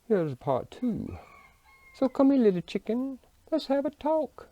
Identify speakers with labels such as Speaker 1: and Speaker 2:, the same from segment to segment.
Speaker 1: Here's part two. So come here, little chicken. Let's have a talk.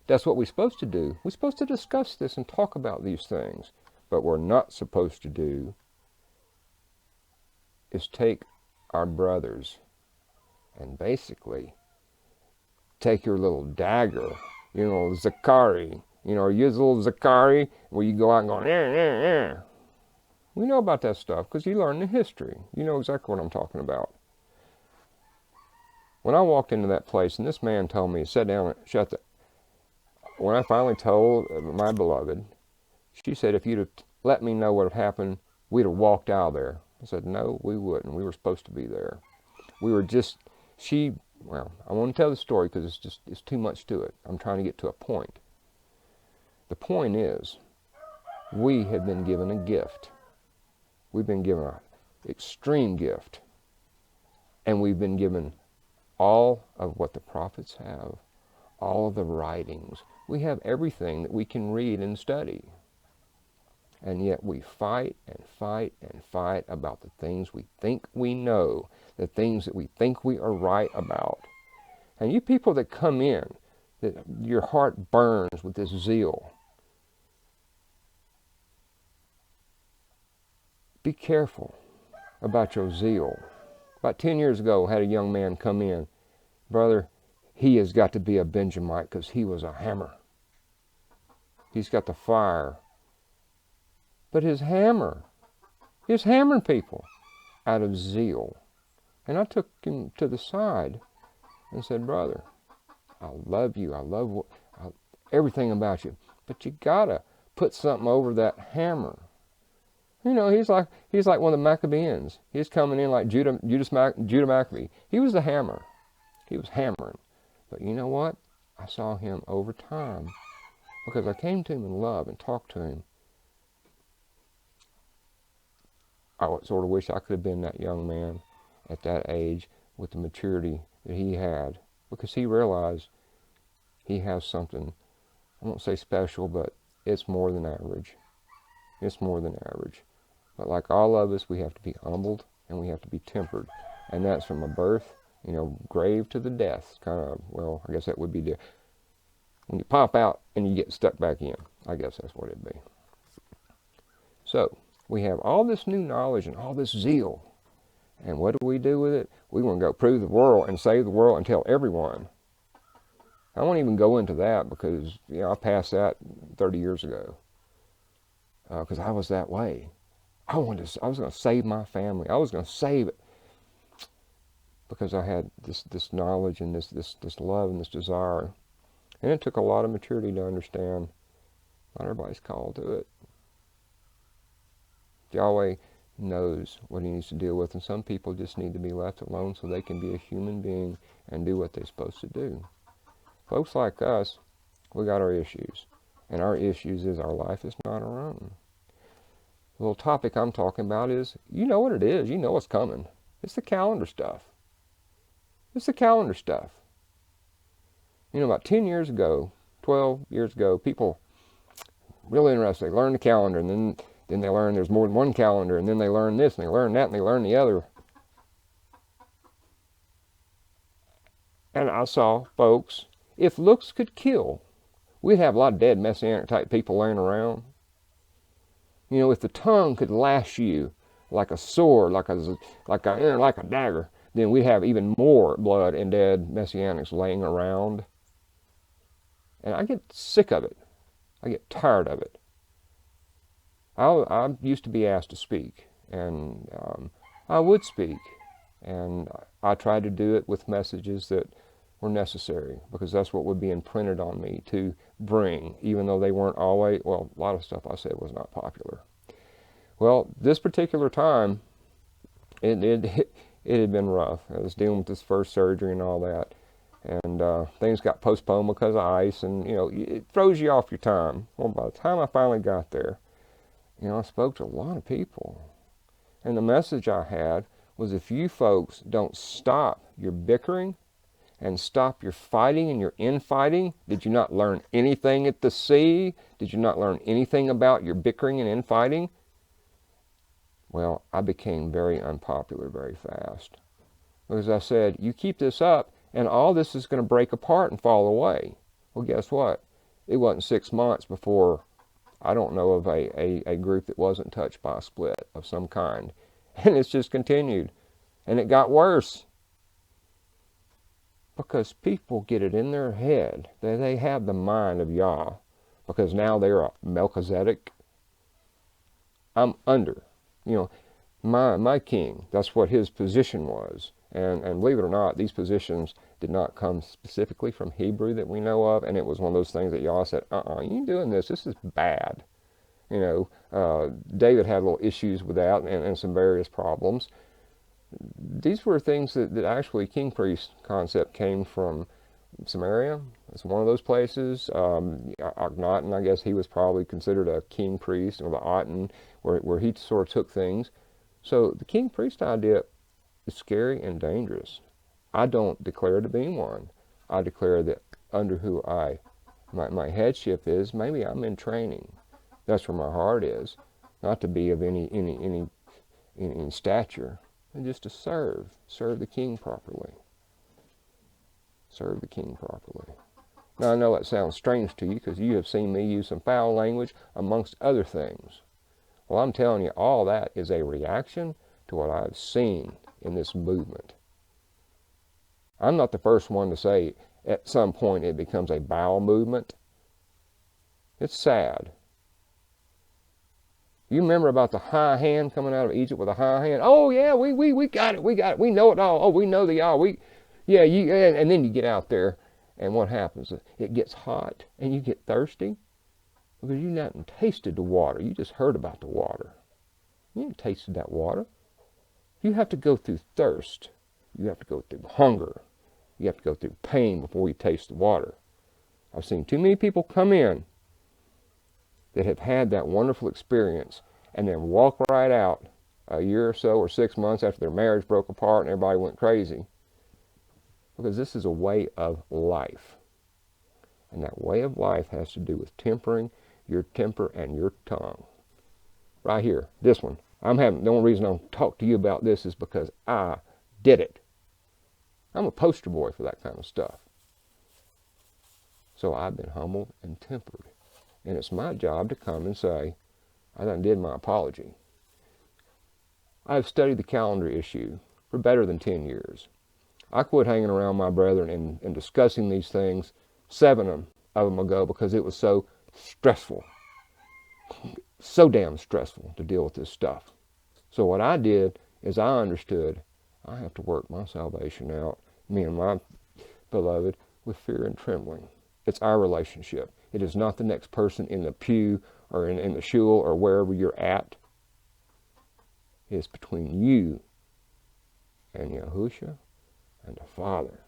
Speaker 1: That's what we're supposed to do. We're supposed to discuss this and talk about these things. But what we're not supposed to do is take our brothers and basically take your little dagger, Zakari, use a little Zakari where you go out and go, We know about that stuff because you learn the history. You know exactly what I'm talking about. When I walked into that place and this man told me, sit down and when I finally told my beloved, she said, if you'd have let me know what had happened, we'd have walked out of there. I said, no, we wouldn't. We were supposed to be there. We were just, I want to tell the story because it's too much to it. I'm trying to get to a point. The point is, we have been given a gift. We've been given an extreme gift. And we've been given all of what the prophets have, all of the writings. We have everything that we can read and study. And yet we fight and fight and fight about the things we think we know, the things that we think we are right about. And you people that come in, that your heart burns with this zeal, be careful about your zeal. About 10 years ago, I had a young man come in. Brother, he has got to be a Benjamite because he was a hammer. He's got the fire. But he's hammering people out of zeal. And I took him to the side and said, brother, I love you. I love everything about you. But you got to put something over that hammer. He's like one of the Maccabees. He's coming in like Judah Maccabee. He was the hammer. He was hammering. But you know what? I saw him over time because I came to him in love and talked to him. I sort of wish I could have been that young man at that age with the maturity that he had, because he realized he has something, I won't say special, but it's more than average. It's more than average. But like all of us, we have to be humbled and we have to be tempered. And that's from a birth, grave to the death. Kind of, I guess that would be when you pop out and you get stuck back in. I guess that's what it'd be. So, we have all this new knowledge and all this zeal. And what do we do with it? We want to go prove the world and save the world and tell everyone. I won't even go into that because, I passed that 30 years ago. Because I was that way. I was going to save my family. I was going to save it. Because I had this knowledge and this love and this desire. And it took a lot of maturity to understand not everybody's called to it. Yahweh knows what he needs to deal with, and some people just need to be left alone so they can be a human being and do what they're supposed to do. Folks like us, we got our issues. And our issues is our life is not our own. The little topic I'm talking about is, you know what it is. You know what's coming. It's the calendar stuff. It's the calendar stuff. About 10 years ago, 12 years ago, people really interested. They learned the calendar, and then they learn there's more than one calendar, and then they learn this, and they learn that, and they learn the other. And I saw folks, if looks could kill, we'd have a lot of dead Messianic type people laying around. If the tongue could lash you like a sword, like a dagger, then we'd have even more blood and dead Messianics laying around. And I get sick of it. I get tired of it. I used to be asked to speak, and I would speak, and I tried to do it with messages that were necessary, because that's what would be imprinted on me to bring, even though they weren't always, a lot of stuff I said was not popular. Well, this particular time, it had been rough. I was dealing with this first surgery and all that, and things got postponed because of ice, and it throws you off your time. Well, by the time I finally got there, I spoke to a lot of people, and the message I had was, if you folks don't stop your bickering and stop your fighting and your infighting, did you not learn anything at the sea? Did you not learn anything about your bickering and infighting? Well, I became very unpopular very fast. Because I said, you keep this up, and all this is going to break apart and fall away. Well, guess what? It wasn't 6 months before I don't know of a group that wasn't touched by a split of some kind. And it's just continued. And it got worse. Because people get it in their head that they have the mind of Yah. Because now they're a Melchizedek. I'm under. You know, my king, that's what his position was. And believe it or not, these positions did not come specifically from Hebrew that we know of. And it was one of those things that Yah said, you ain't doing this. This is bad. You know, David had little issues with that and some various problems. These were things that actually king-priest concept came from Samaria. It's one of those places. Akhenaten, I guess he was probably considered a king-priest, or the Aten, where he sort of took things. So the king-priest idea is scary and dangerous. I don't declare to be one. I declare that under who my headship is, maybe I'm in training. That's where my heart is, not to be of any stature, and just to serve the king properly. Serve the king properly. Now I know that sounds strange to you because you have seen me use some foul language amongst other things. Well, I'm telling you, all that is a reaction to what I've seen in this movement. I'm not the first one to say at some point it becomes a bowel movement. It's sad. You remember about the high hand coming out of Egypt with a high hand? Oh yeah, we got it, we know it all. Oh, we know the all. And then you get out there, and what happens? It gets hot, and you get thirsty because you haven't tasted the water. You just heard about the water. You haven't tasted that water. You have to go through thirst. You have to go through hunger. You have to go through pain before you taste the water. I've seen too many people come in that have had that wonderful experience and then walk right out a year or so or 6 months after their marriage broke apart and everybody went crazy. Because this is a way of life. And that way of life has to do with tempering your temper and your tongue. Right here, this one. The only reason I'm talking to you about this is because I did it. I'm a poster boy for that kind of stuff. So I've been humbled and tempered. And it's my job to come and say, I done did my apology. I've studied the calendar issue for better than 10 years. I quit hanging around my brethren and discussing these things 7 of them ago because it was so stressful. So damn stressful to deal with this stuff. So what I did is I understood I have to work my salvation out, me and my beloved, with fear and trembling. It's our relationship. It is not the next person in the pew or in the shul or wherever you're at. It is between you and Yahusha and the Father.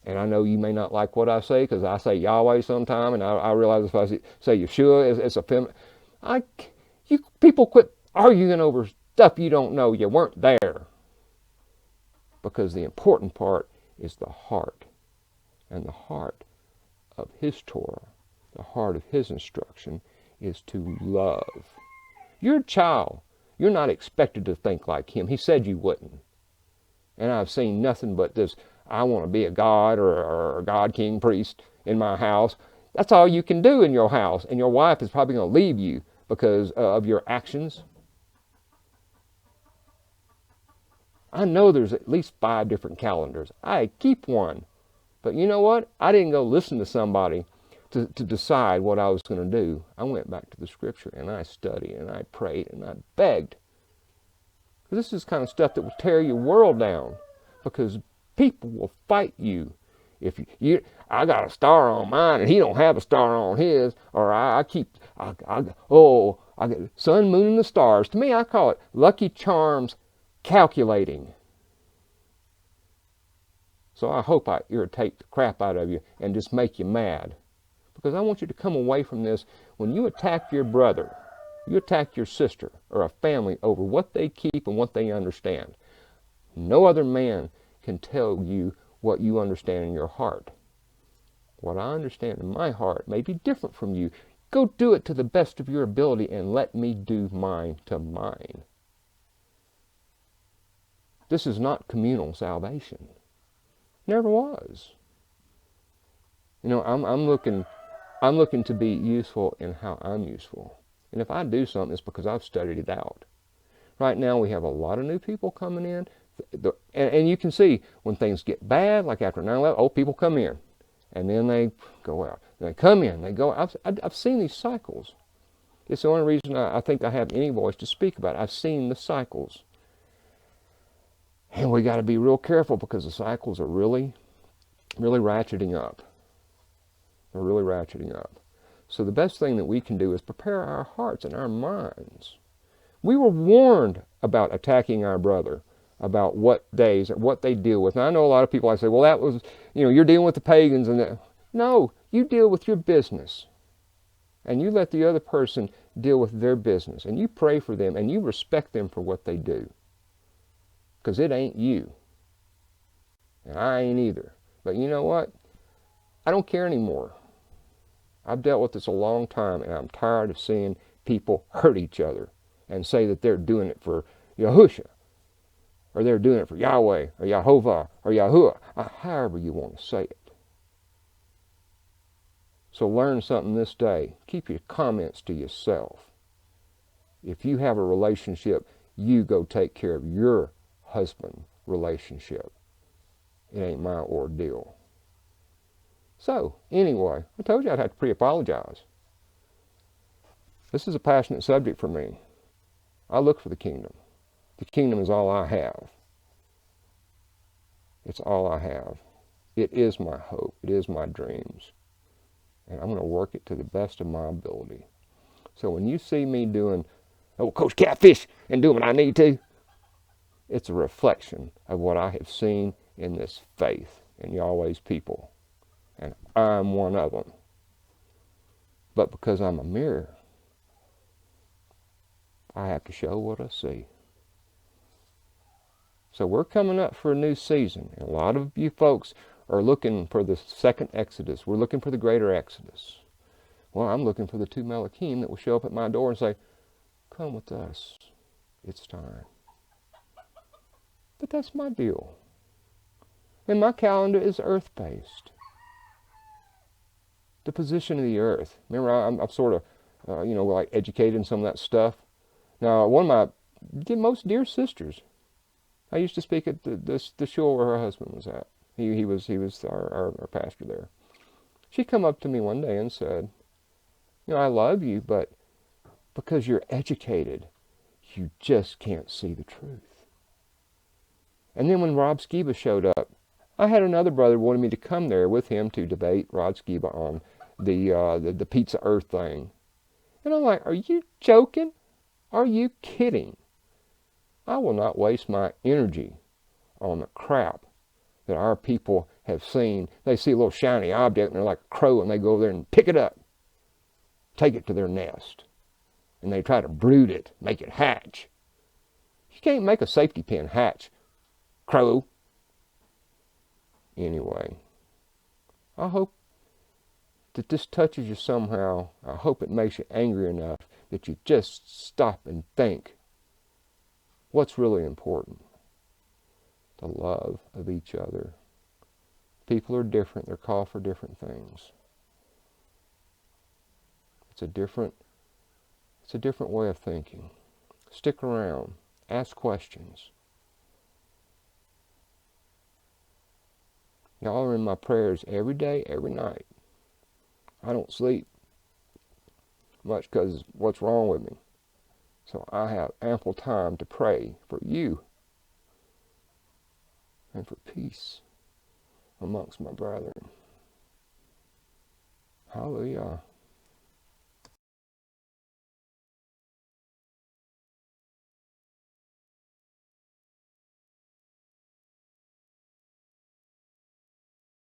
Speaker 1: And I know you may not like what I say because I say Yahweh sometime, and I realize if I say Yeshua, it's a feminine. You people quit arguing over stuff you don't know. You weren't there. Because the important part is the heart. And the heart of his Torah, the heart of his instruction, is to love. You're a child. You're not expected to think like him. He said you wouldn't. And I've seen nothing but this, I want to be a god or a god king priest in my house. That's all you can do in your house. And your wife is probably going to leave you because of your actions. I know there's at least 5 different calendars. I keep one. But you know what? I didn't go listen to somebody to decide what I was going to do. I went back to the scripture and I studied and I prayed and I begged. This is the kind of stuff that will tear your world down, because people will fight you. If I got a star on mine and he don't have a star on his, or I got sun, moon, and the stars. To me, I call it Lucky Charms calculating. So I hope I irritate the crap out of you and just make you mad. Because I want you to come away from this, when you attack your brother, you attack your sister or a family over what they keep and what they understand. No other man can tell you what you understand in your heart. What I understand in my heart may be different from you. Go do it to the best of your ability and let me do mine to mine. This is not communal salvation. Never was. You know, I'm looking to be useful in how I'm useful. And if I do something, it's because I've studied it out. Right now we have a lot of new people coming in. And you can see when things get bad, like after 9/11, oh, people come in. And then they go out. They come in, they go out. I've seen these cycles. It's the only reason I think I have any voice to speak about it. I've seen the cycles. And we got to be real careful because the cycles are really, really ratcheting up. They're really ratcheting up. So the best thing that we can do is prepare our hearts and our minds. We were warned about attacking our brother, about what days, what they deal with. And I know a lot of people, I say, well, that was, you're dealing with the pagans. And that. No, you deal with your business. And you let the other person deal with their business. And you pray for them and you respect them for what they do. Because it ain't you. And I ain't either. But you know what? I don't care anymore. I've dealt with this a long time, and I'm tired of seeing people hurt each other and say that they're doing it for Yahusha, or they're doing it for Yahweh, or Yahovah, or Yahuwah, however you want to say it. So learn something this day. Keep your comments to yourself. If you have a relationship, you go take care of your husband relationship. It ain't my ordeal. So, anyway, I told you I'd have to pre-apologize. This is a passionate subject for me. I look for the kingdom. The kingdom is all I have. It's all I have. It is my hope. It is my dreams. And I'm going to work it to the best of my ability. So when you see me doing, Coach Catfish, and doing what I need to, it's a reflection of what I have seen in this faith in Yahweh's people. And I'm one of them. But because I'm a mirror, I have to show what I see. So we're coming up for a new season. And a lot of you folks are looking for the second Exodus. We're looking for the greater Exodus. Well, I'm looking for the two Malachim that will show up at my door and say, come with us. It's time. But that's my deal. And my calendar is earth-based. The position of the earth. Remember, I'm sort of, like educated in some of that stuff. Now, one of my most dear sisters, I used to speak at the shul where her husband was at. He was our pastor there. She come up to me one day and said, I love you, but because you're educated, you just can't see the truth. And then when Rob Skiba showed up, I had another brother wanted me to come there with him to debate Rod Skiba on the Pizza Earth thing. And I'm like, are you joking? Are you kidding? I will not waste my energy on the crap that our people have seen. They see a little shiny object and they're like a crow and they go over there and pick it up, take it to their nest, and they try to brood it, make it hatch. You can't make a safety pin hatch, crow. Anyway, I hope that this touches you somehow. I hope it makes you angry enough that you just stop and think what's really important. The love of each other. People are different. They're called for different things. It's a different way of thinking. Stick around. Ask questions. Y'all are in my prayers every day, every night. I don't sleep much because what's wrong with me. So I have ample time to pray for you and for peace amongst my brethren. Hallelujah.